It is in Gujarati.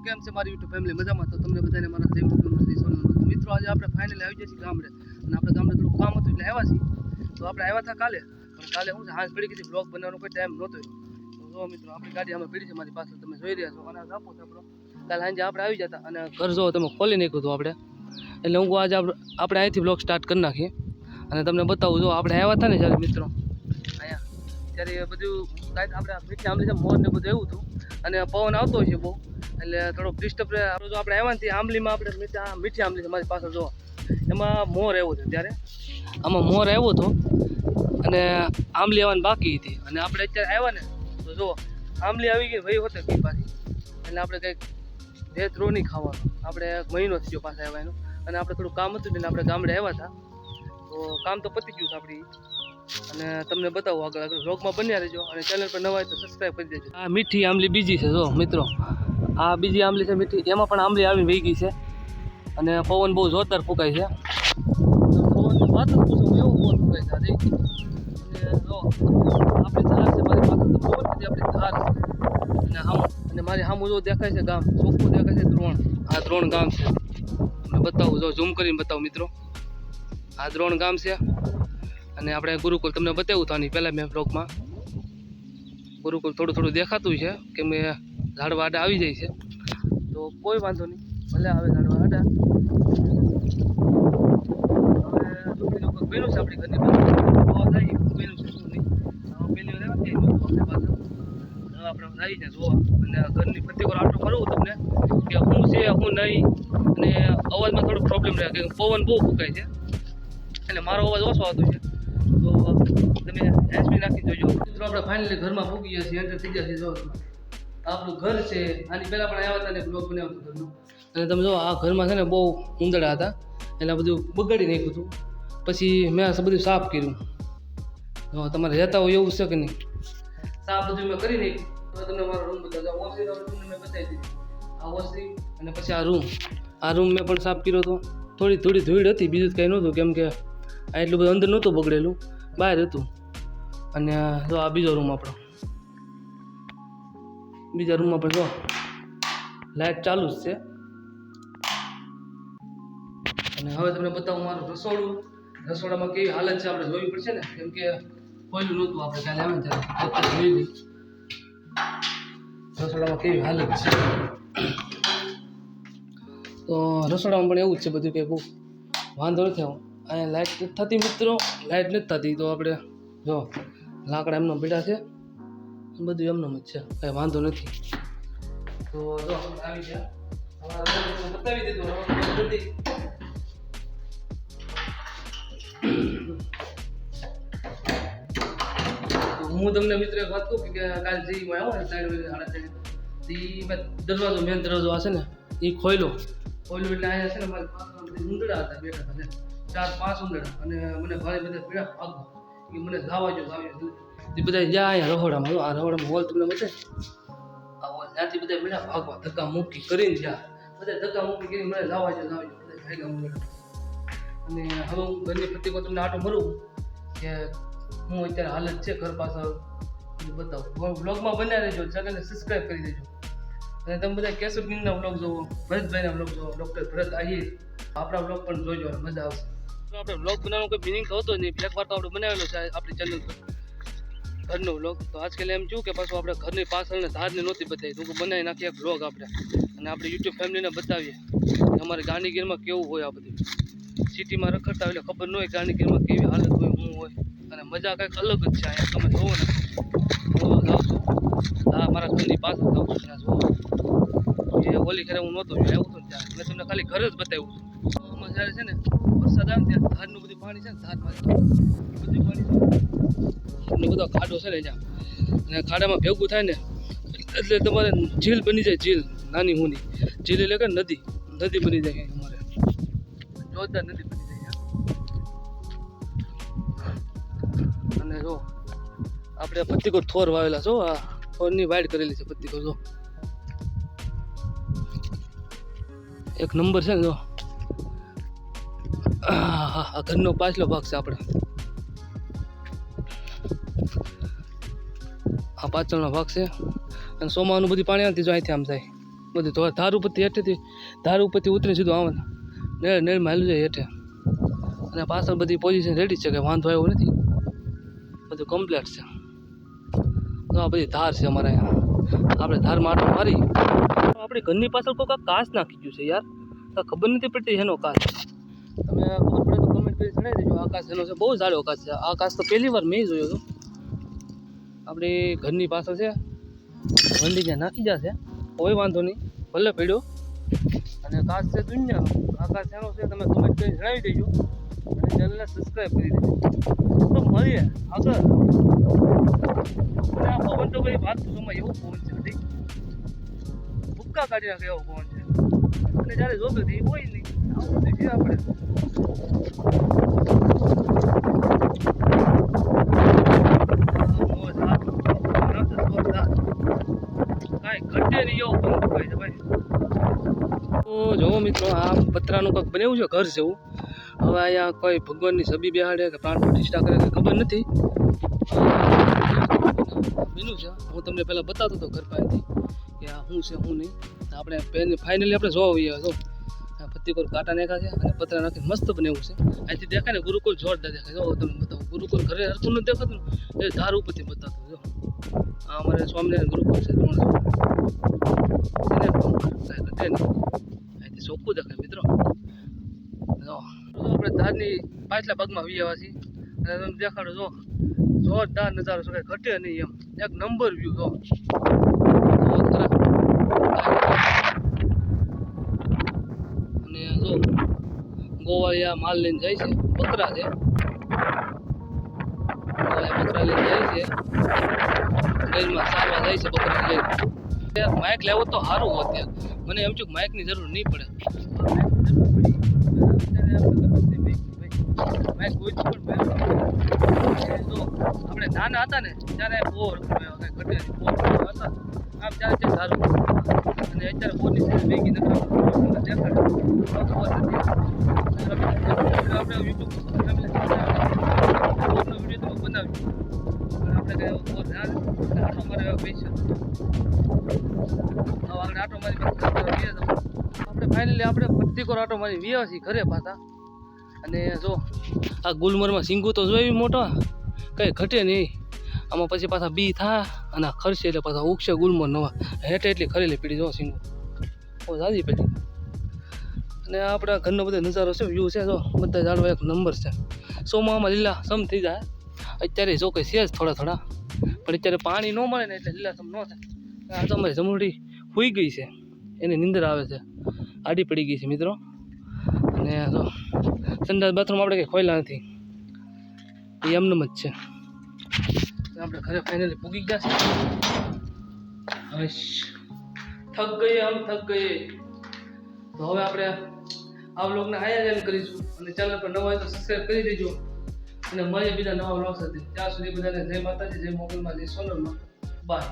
કેમ છે મારી યુટ્યુબ ફેમિલી મજામાં? તો તમને બધાને મારા જય મોગલમાંથી સોનલ મિત્રો, આજે આપણે ફાઇનલી આવી જઈએ છીએ ગામડે, અને આપણે ગામડે થોડું કામ હતું એટલે આવ્યા છીએ. તો આપણે આવ્યા હતા કાલે, પણ કાલે શું છે હાંસ પડી ગઈ બ્લોગ બનાવવાનો કોઈ ટાઈમ નહોતો. તો જો મિત્રો, આપણી ગાડી અમે પડી છે મારી પાસે, તમે જોઈ રહ્યા છો. અને આપો આપણો કાલે સાંજે આપણે આવી જતા, અને ઘર જો તમે ખોલી નાખ્યું હતું આપણે. એટલે હું આજે આપણે અહીંથી બ્લોગ સ્ટાર્ટ કરી નાખીએ અને તમને બતાવું. જો આપણે આવ્યા હતા ને જ્યારે મિત્રો અહીંયા, ત્યારે બધું કાંઈ આપણે મીઠી આંબલી છે, મોર ને બધું એવું હતું, અને પવન આવતો હોય છે બહુ, એટલે થોડોક ડિસ્ટર્બ રહે. જો આપણે આવ્યા ને આંબલીમાં આપણે મીઠી આંબલી છે મારી પાસે, જો એમાં મોર આવ્યો હતો. ત્યારે આમાં મોર આવ્યો હતો અને આંબલી આવવાની બાકી હતી. અને આપણે અત્યારે આવ્યા ને તો જો આંબલી આવી ગઈ વહી હોતે ગઈ પાછી. એટલે આપણે કંઈક ભેજ રો નહીં ખાવાનું. આપણે મહિનો થઈ ગયો પાછા આવ્યા એનું. અને આપણે થોડું કામ હતું એટલે આપણે ગામડે આવ્યા હતા. તો કામ તો પતી ગયું છે આપણી. અને તમને બતાવું આગળ વ્લોગમાં બન્યા રહેજો. અને ચેનલ પર નવા હોય તો સબસ્ક્રાઈબ કરી દેજો. આ મીઠી આંબલી બીજી છે જો મિત્રો, આ બીજી આંબલી છે મીઠી. એમાં પણ આંબલી આવીને વહી ગઈ છે. અને પવન બહુ જોરદાર ફૂંકાય છે. પવનની વાત જ પૂછો, એવો પવન ફૂંકાય છે આજે. અને જો આપણી ધાર છે મારી પાસે, તો ખબર નથી આપણી ધાર છે. અને મારી સામું જો દેખાય છે ગામ, ચોખ્ખું દેખાય છે દ્રોણ. આ દ્રોણ ગામ છે. તમને બતાવું, જો ઝૂમ કરીને બતાવું મિત્રો. આ દ્રોણ ગામ છે. અને આપણે ગુરુકુળ તમને બતાવ્યું હતું આની પહેલાં મેં બ્લોગમાં. ગુરુકુળ થોડું થોડું દેખાતું છે, કે મેં ઝાડવા આડા આવી જાય છે. તો કોઈ વાંધો નહીં, ભલે આવે ઝાડવા આડા. હવે છોકરી લોકો બન્યું છે આપણી ઘરની પાસે, બન્યું છે શું નહીં. પહેલી વાર આવ્યા ત્યાં આપણે પાછળ આપણે આવી જાય જોવા. અને ઘરની પ્રત્યેક વાર આટલો કરવું તમને કે શું છે શું નહીં. અને અવાજમાં થોડો પ્રોબ્લેમ રહે, કે પવન બહુ ફૂંકાય છે, એટલે મારો અવાજ ઓછો આવતો છે. તો તમે એસપી નાખી જોજો. મિત્રો આપણે ફાઇનલી ઘરમાં પૂગી ગયા છીએ, એન્ટર થઈ ગયા છીએ. જો આપણું ઘર છે. આની પહેલાં પણ આવ્યા હતા ને બ્લોગ બનાવ્યો હતો ઘરનો. અને તમે જો આ ઘરમાં છે ને બહુ ઉંદરડા હતા, એટલે બધું બગાડી નાખ્યું હતું. પછી મેં બધું સાફ કર્યું. તમારે રહેતા હોય એવું છે કે નહીં, સાફ બધું મેં કરી નાખ્યું. તો તમને મારો રૂમ બતાવજો. વોશિંગ તમને મેં બતાવી દીધી, આ વોશિંગ. અને પછી આ રૂમ મેં પણ સાફ કર્યો હતો. થોડી ધૂળ હતી, બીજું કંઈ નહોતું, કેમ કે આ એટલું બધું અંદર નહોતું બગડેલું, બહાર હતું. અને જો આ બીજો રૂમ આપણો. બીજા રૂમમાં પણ જો લાઇટ ચાલુ જ છે. અને હવે તમને બતાવું મારું રસોડું. રસોડામાં કેવી હાલત છે આપણે જોવી પડશે ને, કેમ કે ખોલ્યું નહોતું આપણે કાલે આવે ને ત્યારે જોઈ લઈ રસોડામાં કેવી હાલત છે. તો રસોડામાં પણ એવું જ છે બધું, કે બહુ વાંધો નથી આવું. અહીંયા લાઇટ નથી થતી મિત્રો, લાઇટ નથી થતી. તો આપણે જો લાકડા એમનો બેઠા છે, બધું એમનો જ છે, કાંઈ વાંધો નથી. તો જો આવી ગયા, બતાવી દીધું. હું તમને મિત્ર એક વાત કહું કે કાલે જઈમાં આવ્યો ને 4 વાગે 3:30, દરવાજો મેન દરવાજો આ છે ને એ ખોલ્યો એટલે અહીંયા છે ને મારી પાસે ઉંદરડા હતા બેઠા હતા, 4-5 ઉંદરડા. અને મને ભારે બધા પીડા ભાગો કે મને લાવવા જો એ બધા જ્યાં અહીંયા રહોડામાં. આ રહોડામાં હોલ તમને બતાવે, આ હોલ ત્યાંથી બધા પીડા ભાગવા ધક્કા મૂકી કરીને જ્યાં બધા ધક્કા મૂકી કરીને મને લાવવા જો બધા ભાગ્યા ઉંદરડા. અને હવે હું ઘરની પ્રત્યેકો તમને આટો મરું કે હું અત્યારે હાલત છે ઘર પાછળ બતાવું. બ્લોગમાં બન્યા રહેજો, ચેનલને સબસ્ક્રાઈબ કરી દેજો. અને તમે બધા કેશુરગીરના બ્લોગ જોવો, ભરતભાઈના બ્લોગ જોવો, ડૉક્ટર ભરત આહિર, આપણા બ્લોગ પણ જોઈજો, મજા આવશે. તો આપણે બ્લોગ બનાવવાનો કોઈ મિનિંગ તો હતો જ નહીં. એક વાર તો આપણે બનાવેલો છે આપણી ચેનલ પર ઘરનો બ્લોગ. તો આજકાલ એમ થયું કે પાછું આપણે ઘરની પાછળને ધારને નહોતી બતાવી, તો બનાવી નાખીએ એક બ્લોગ આપણે, અને આપણી યુટ્યુબ ફેમિલીને બતાવીએ કે અમારે ગાંધીગીરમાં કેવું હોય. આ બધું સિટીમાં રખડતા હોય એટલે ખબર ન હોય ગાંધીગીરમાં કેવી હાલત હોય, શું હોય. અને મજા કંઈક અલગ જ છે અહીંયા. તમે જોવો ને, હું જાઉં છું આ મારા ઘરની પાસે જાઉં છું, ત્યાં જોવો એ ઓલી ખેરે હું નહોતો આવ્યો હતો ત્યાં, મેં તમને ખાલી ઘર જ બતાવ્યું હતું. આમાં જ્યારે છે ને વરસાદ આવે ત્યાં ધારનું બધું પાણી છે ને, ધારમાં બધું પાણી છે, બધો ખાડો છે ને ત્યાં. અને ખાડામાં ભેગું થાય ને એટલે તમારે ઝીલ બની જાય, ઝીલ નાની હુની ઝીલ એટલે કે નદી બની જાય અમારે, જોરદાર નદી બની જાય. અને જો આપણે પત્તીકોર થોર વાવેલા છો, આ થોરની વાઇડ કરેલી છે પત્તીકોર. જો એક નંબર છે ને. જો આ ઘરનો પાછલો ભાગ છે આપણે, આ પાછળનો ભાગ છે. અને સોમાનું બધું પાણી આવતી જો અહીંથી આમ જાય બધું તો ધાર ઉપરથી હેઠેથી ધાર ઉપરથી ઉતરી સીધું આવે નેળમાં હાલ્યું જાય હેઠે અને પાછળ બધી પોઝિશન રેડી છે કે વાંધો આવ્યો નથી બધું કમ્પ્લીટ છે તો આ બધી ધાર છે અમારે અહીંયા આપણે ધારમાં આટો મારી આપણી ઘરની પાછળ કોઈ કાંક કાચ નાખી ગયું છે યાર ખબર નથી પડતી એનો કાચ તમે ખબર પડે તો કમેન્ટ કરી જણાવી દેજો આકાશ એનો છે બહુ સારો આકાશ છે આકાશ તો પહેલી વાર મેં જોયો હતો આપણી ઘરની પાછળ છે વંડી ત્યાં નાખી જશે કોઈ વાંધો નહીં ભલે પડ્યો અને કાચ છે દુનિયાનો આકાશ એનો છે તમે કમેન્ટ કરી જણાવી દેજો અને ચેનલને સબસ્ક્રાઈબ કરી દેજો તો મળીએ આગળ અને આ પવન તો ભાઈ વાત સમય એવો પવન છે બધી ભૂક્કા કાઢી નાખે એવો પવન છે અને જ્યારે જોતો એ હોય નહીં આવું બધું છે આપણે કાંઈ ઘટે નહીં એવું પવન ફૂંકાય છે ભાઈ તો જો મિત્રો આ પતરાનું કંઈક બનાવ્યું છે ઘર જેવું હવે અહીંયા કોઈ ભગવાનની છબી બેહાડે કે પ્રાણ પ્રતિષ્ઠા કરે કે ખબર નથી બન્યું છે હું તમને પહેલાં બતાવતો હતો ઘર પાસેથી કે આ શું છે શું નહીં આપણે ફાઇનલી આપણે જોવા આવીએ તો પત્તીકોર કાંટા નાખ્યા છે અને પતરા નાખી મસ્ત બનાવ્યું છે અહીંથી દેખાય ને ગુરુકુલ જોરદાર દેખાય જો તમને બતાવું ગુરુકુલ ઘરે હરતું નથી દેખાતું એ ધાર ઉપરથી બતાવતું જો આ અમારે સ્વામિનારાયણ ગુરુકુલ છે 300 અહીંથી ચોખ્ખું દેખાય મિત્રો જો આપણે ધારની પાછલા ભાગમાં વી આવ્યા છીએ અને તમે દેખાડો જો જોરદાર નજારો છે કાંઈ ઘટે નહીં એમ એક નંબર વ્યૂ જો અને જો ગોવાળિયા માલ લઈને જાય છે બકરા છે બકરા લઈને જાય છે ગઈમાં સારવા જાય છે બકરા લઈને માઇક લેવો તો સારું હોત ત્યાં મને એમ છું માઇકની જરૂર નહીં પડે માઇક કોઈ પણ જો આપણે નાના હતા ને ત્યારે બોર ઘટે બોર હતા આમ ત્યારે સારું અને અત્યારે બોરની છે ભેગી નથી દેખાડે આપણે યુટ્યુબ બોરનો વિડીયો તો બનાવ્યું આપણે કઈ બોર આટો મારે પૈસા આગળ આટો મારી આપણે ફાઇનલી આપણે પત્તીકોર આટો મારી વ્યા છીએ ઘરે પાછા અને જો આ ગુલમરમાં સિંગુ તો જોઈ મોટો કંઈ ઘટે નહીં આમાં પછી પાછા બી થાય અને ખરશે એટલે પાછા ઉગશે ગુલમર નવા હેઠે એટલી ખરેલી પીડી જો સિંગુ બહુ સાદી પીડી અને આપણા ઘરનો બધો નજારો છે વ્યૂ છે જો બધા ઝાડવા એક નંબર છે સોમામાં લીલા સમ થઈ જાય અત્યારે જો કંઈ છે જ થોડા થોડા પણ અત્યારે પાણી ન મળે ને એટલે લીલા સમ ન થાય આ તો અમારી જમરૂડી સૂઈ ગઈ છે એની નીંદર આવે છે આડી પડી ગઈ છે મિત્રો અને જો સંડાસ બાથરૂમ આપણે કંઈ ખોયલા નથી એ એમનેમ જ છે આપણે ઘરે ફાઇનલી પૂગી ગયા છે થક ગઈએ થક ગઈએ તો હવે આપણે આ વ્લોગને અહીંયા એન્ડ કરીશું અને ચેનલ પર નવા હોય તો સબસ્ક્રાઈબ કરી દેજો અને મળીએ બીજા નવા વ્લોગ સાથે ત્યાં સુધી બધાને જય માતાજી જય મોગલમાં જય સોનલમાં બાય